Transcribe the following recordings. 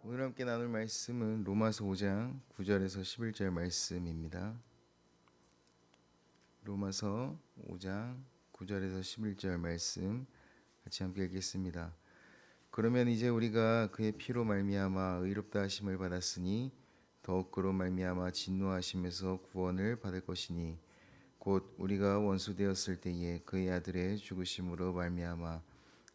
오늘 함께 나눌 말씀은 로마서 5장 9절에서 11절 말씀입니다. 로마서 5장 9절에서 11절 말씀 같이 함께 읽겠습니다. 그러면 이제 우리가 그의 피로 말미암아 의롭다 하심을 받았으니 더욱 그로 말미암아 진노하심에서 구원을 받을 것이니 곧 우리가 원수 되었을 때에 그의 아들의 죽으심으로 말미암아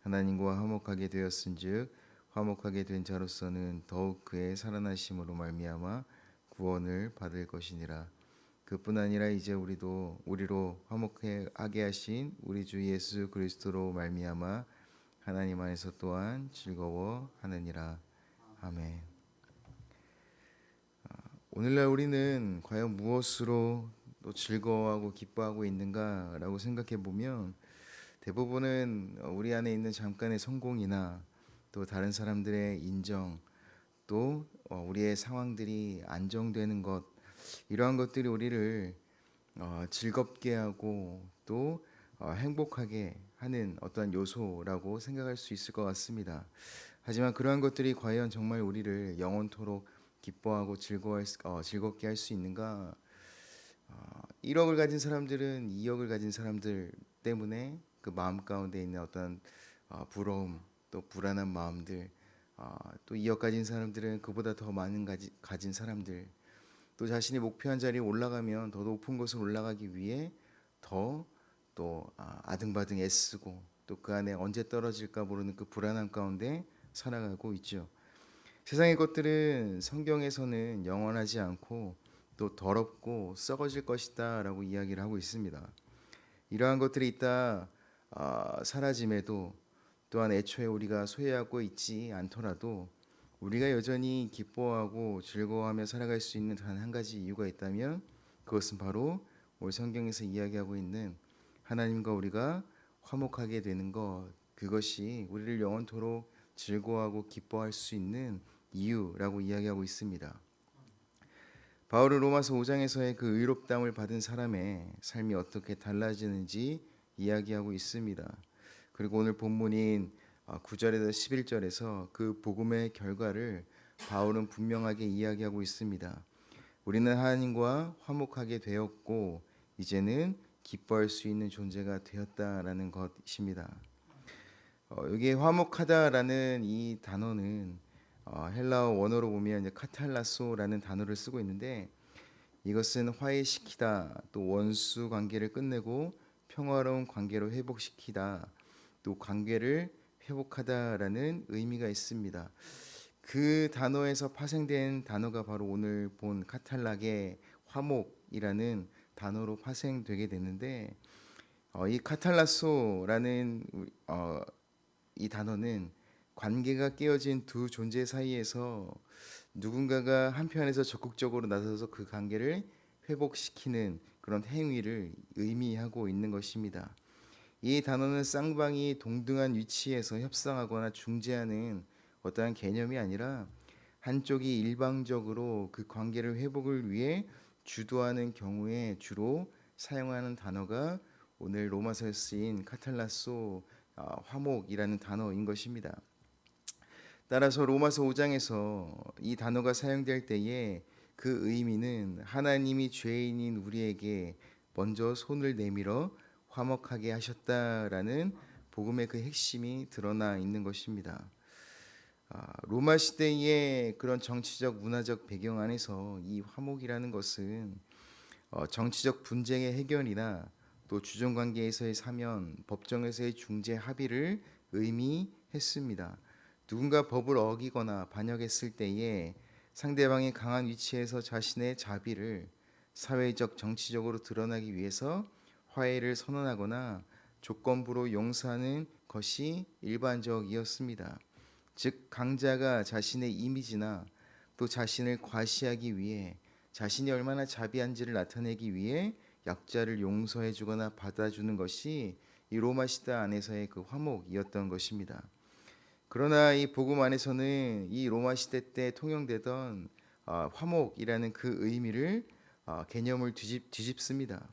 하나님과 화목하게 되었은즉 화목하게 된 자로서는 더욱 그의 살아나심으로 말미암아 구원을 받을 것이니라. 그뿐 아니라 이제 우리로 화목하게 하신 우리 주 예수 그리스도로 말미암아 하나님 안에서 또한 즐거워하느니라. 아멘. 오늘날 우리는 과연 무엇으로 또 즐거워하고 기뻐하고 있는가라고 생각해 보면 대부분은 우리 안에 있는 잠깐의 성공이나 또 다른 사람들의 인정, 또 우리의 상황들이 안정되는 것, 이러한 것들이 우리를 즐겁게 하고 또 행복하게 하는 어떠한 요소라고 생각할 수 있을 것 같습니다. 하지만 그러한 것들이 과연 정말 우리를 영원토록 기뻐하고 즐겁게 할 수 있는가? 1억을 가진 사람들은 2억을 가진 사람들 때문에 그 마음 가운데 있는 어떤 부러움, 또 불안한 마음들, 또 2억 가진 사람들은 그보다 더 많은 가진 사람들, 또 자신이 목표한 자리에 올라가면 더 높은 곳을 올라가기 위해 더 또 아등바등 애쓰고 또 그 안에 언제 떨어질까 모르는 그 불안함 가운데 살아가고 있죠. 세상의 것들은 성경에서는 영원하지 않고 또 더럽고 썩어질 것이다 라고 이야기를 하고 있습니다. 이러한 것들이 있다 사라짐에도 또한 애초에 우리가 소유하고 있지 않더라도 우리가 여전히 기뻐하고 즐거워하며 살아갈 수 있는 단 한 가지 이유가 있다면 그것은 바로 오늘 성경에서 이야기하고 있는 하나님과 우리가 화목하게 되는 것, 그것이 우리를 영원토록 즐거워하고 기뻐할 수 있는 이유라고 이야기하고 있습니다. 바울은 로마서 5장에서의 그 의롭다함을 받은 사람의 삶이 어떻게 달라지는지 이야기하고 있습니다. 그리고 오늘 본문인 9절에서 11절에서 그 복음의 결과를 바울은 분명하게 이야기하고 있습니다. 우리는 하나님과 화목하게 되었고 이제는 기뻐할 수 있는 존재가 되었다라는 것입니다. 여기에 화목하다라는 이 단어는 헬라어 원어로 보면 이제 카탈라소라는 단어를 쓰고 있는데 이것은 화해시키다, 또 원수 관계를 끝내고 평화로운 관계로 회복시키다, 또 관계를 회복하다라는 의미가 있습니다. 그 단어에서 파생된 단어가 바로 오늘 본 카탈락의 화목이라는 단어로 파생되게 되는데 이 카탈라소라는 이 단어는 관계가 깨어진 두 존재 사이에서 누군가가 한편에서 적극적으로 나서서 그 관계를 회복시키는 그런 행위를 의미하고 있는 것입니다. 이 단어는 쌍방이 동등한 위치에서 협상하거나 중재하는 어떠한 개념이 아니라 한쪽이 일방적으로 그 관계를 회복을 위해 주도하는 경우에 주로 사용하는 단어가 오늘 로마서에 쓰인 카탈라소 화목이라는 단어인 것입니다. 따라서 로마서 5장에서 이 단어가 사용될 때에 그 의미는 하나님이 죄인인 우리에게 먼저 손을 내밀어 화목하게 하셨다라는 복음의 그 핵심이 드러나 있는 것입니다. 로마 시대의 그런 정치적 문화적 배경 안에서 이 화목이라는 것은 정치적 분쟁의 해결이나 또 주종 관계에서의 사면, 법정에서의 중재 합의를 의미했습니다. 누군가 법을 어기거나 반역했을 때에 상대방이 강한 위치에서 자신의 자비를 사회적 정치적으로 드러나기 위해서 화해를 선언하거나 조건부로 용서하는 것이 일반적이었습니다. 즉 강자가 자신의 이미지나 또 자신을 과시하기 위해 자신이 얼마나 자비한지를 나타내기 위해 약자를 용서해 주거나 받아주는 것이 이 로마 시대 안에서의 그 화목이었던 것입니다. 그러나 이 복음 안에서는 이 로마 시대 때 통용되던 화목이라는 그 의미를 개념을 뒤집습니다.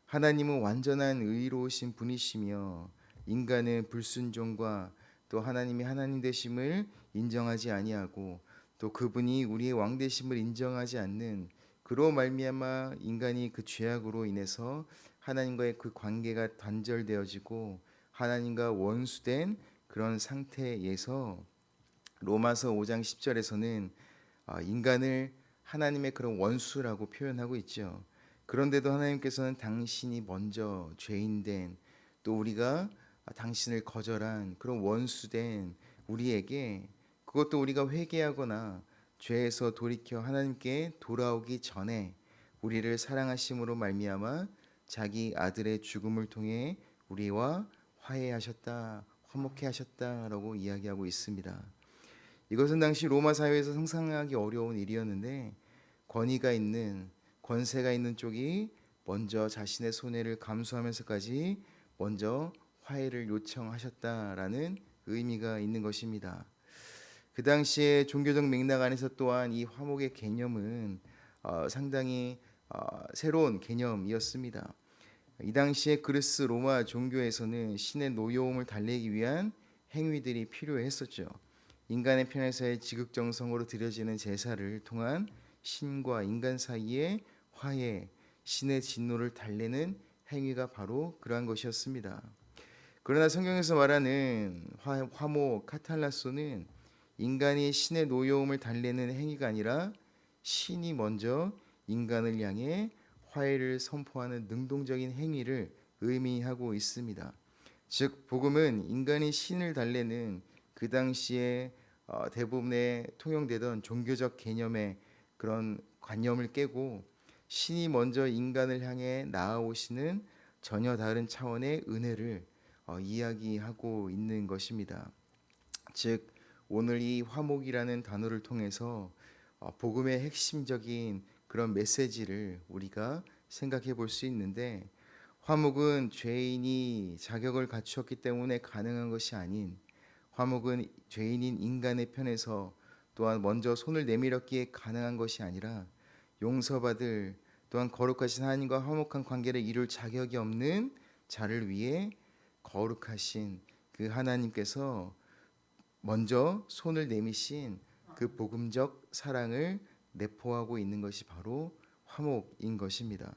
하나님은 완전한 의로우신 분이시며 인간은 불순종과 또 하나님이 하나님 되심을 인정하지 아니하고 또 그분이 우리의 왕 되심을 인정하지 않는 그로 말미암아 인간이 그 죄악으로 인해서 하나님과의 그 관계가 단절되어지고 하나님과 원수된 그런 상태에서 로마서 5장 10절에서는 인간을 하나님의 그런 원수라고 표현하고 있죠. 그런데도 하나님께서는 당신이 먼저 죄인된 또 우리가 당신을 거절한 그런 원수된 우리에게 그것도 우리가 회개하거나 죄에서 돌이켜 하나님께 돌아오기 전에 우리를 사랑하심으로 말미암아 자기 아들의 죽음을 통해 우리와 화해하셨다, 화목해 하셨다라고 이야기하고 있습니다. 이것은 당시 로마 사회에서 상상하기 어려운 일이었는데 권위가 있는 권세가 있는 쪽이 먼저 자신의 손해를 감수하면서까지 먼저 화해를 요청하셨다라는 의미가 있는 것입니다. 그 당시에 종교적 맥락 안에서 또한 이 화목의 개념은 상당히 새로운 개념이었습니다. 이 당시에 그리스 로마 종교에서는 신의 노여움을 달래기 위한 행위들이 필요했었죠. 인간의 편에서의 지극정성으로 드려지는 제사를 통한 신과 인간 사이의 화해, 신의 진노를 달래는 행위가 바로 그러한 것이었습니다. 그러나 성경에서 말하는 화목 카탈라소는 인간이 신의 노여움을 달래는 행위가 아니라 신이 먼저 인간을 향해 화해를 선포하는 능동적인 행위를 의미하고 있습니다. 즉 복음은 인간이 신을 달래는 그 당시에 대부분의 통용되던 종교적 개념의 그런 관념을 깨고 신이 먼저 인간을 향해 나아오시는 전혀 다른 차원의 은혜를 이야기하고 있는 것입니다. 즉 오늘 이 화목이라는 단어를 통해서 복음의 핵심적인 그런 메시지를 우리가 생각해 볼 수 있는데 화목은 죄인이 자격을 갖추었기 때문에 가능한 것이 아닌 화목은 죄인인 인간의 편에서 또한 먼저 손을 내밀었기에 가능한 것이 아니라 용서받을 또한 거룩하신 하나님과 화목한 관계를 이룰 자격이 없는 자를 위해 거룩하신 그 하나님께서 먼저 손을 내미신 그 복음적 사랑을 내포하고 있는 것이 바로 화목인 것입니다.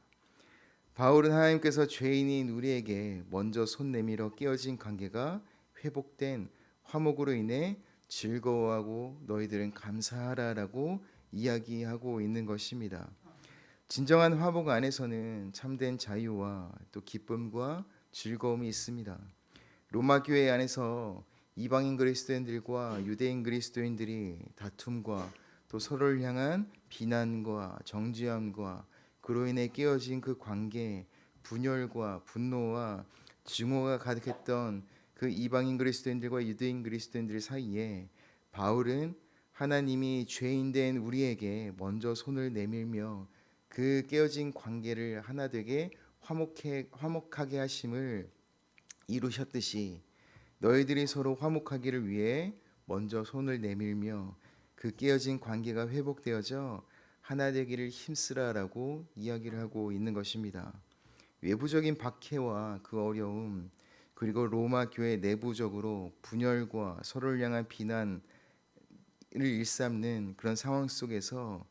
바울은 하나님께서 죄인인 우리에게 먼저 손 내밀어 깨어진 관계가 회복된 화목으로 인해 즐거워하고 너희들은 감사하라라고 이야기하고 있는 것입니다. 진정한 화목 안에서는 참된 자유와 또 기쁨과 즐거움이 있습니다. 로마 교회 안에서 이방인 그리스도인들과 유대인 그리스도인들이 다툼과 또 서로를 향한 비난과 정죄함과 그로 인해 깨어진 그 관계, 분열과 분노와 증오가 가득했던 그 이방인 그리스도인들과 유대인 그리스도인들 사이에 바울은 하나님이 죄인된 우리에게 먼저 손을 내밀며 그 깨어진 관계를 하나 되게 화목하게 하심을 이루셨듯이 너희들이 서로 화목하기를 위해 먼저 손을 내밀며 그 깨어진 관계가 회복되어져 하나 되기를 힘쓰라라고 이야기를 하고 있는 것입니다. 외부적인 박해와 그 어려움 그리고 로마 교회 내부적으로 분열과 서로를 향한 비난을 일삼는 그런 상황 속에서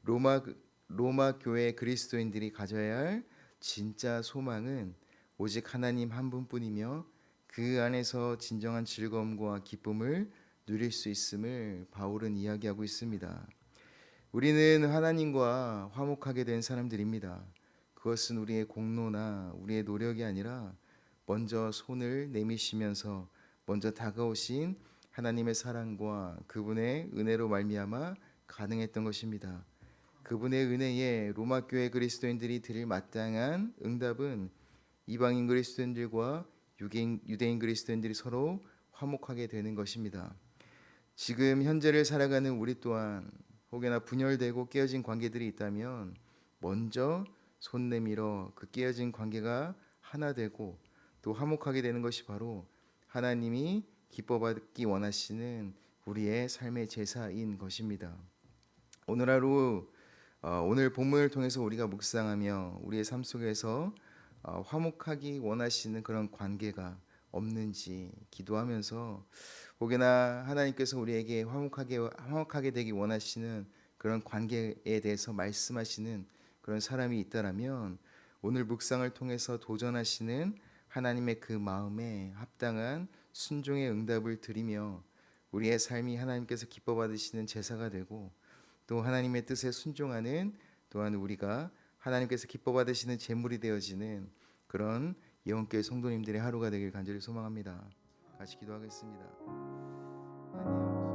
로마 로마 교회 그리스도인들이 가져야 할 진짜 소망은 오직 하나님 한 분뿐이며 그 안에서 진정한 즐거움과 기쁨을 누릴 수 있음을 바울은 이야기하고 있습니다. 우리는 하나님과 화목하게 된 사람들입니다. 그것은 우리의 공로나 우리의 노력이 아니라 먼저 손을 내미시면서 먼저 다가오신 하나님의 사랑과 그분의 은혜로 말미암아 가능했던 것입니다. 그분의 은혜에 로마 교회 그리스도인들이 드릴 마땅한 응답은 이방인 그리스도인들과 유대인 그리스도인들이 서로 화목하게 되는 것입니다. 지금 현재를 살아가는 우리 또한 혹여나 분열되고 깨어진 관계들이 있다면 먼저 손 내밀어 그 깨어진 관계가 하나 되고 또 화목하게 되는 것이 바로 하나님이 기뻐받기 원하시는 우리의 삶의 제사인 것입니다. 오늘 하루 오늘 본문을 통해서 우리가 묵상하며 우리의 삶 속에서 화목하기 원하시는 그런 관계가 없는지 기도하면서, 혹여나 하나님께서 우리에게 화목하게 되기 원하시는 그런 관계에 대해서 말씀하시는 그런 사람이 있다라면 오늘 묵상을 통해서 도전하시는 하나님의 그 마음에 합당한 순종의 응답을 드리며 우리의 삶이 하나님께서 기뻐 받으시는 제사가 되고, 또 하나님의 뜻에 순종하는, 또한 우리가 하나님께서 기뻐 받으시는 제물이 되어지는 그런 예언교회 성도님들의 하루가 되길 간절히 소망합니다. 같이 기도하겠습니다. 하나님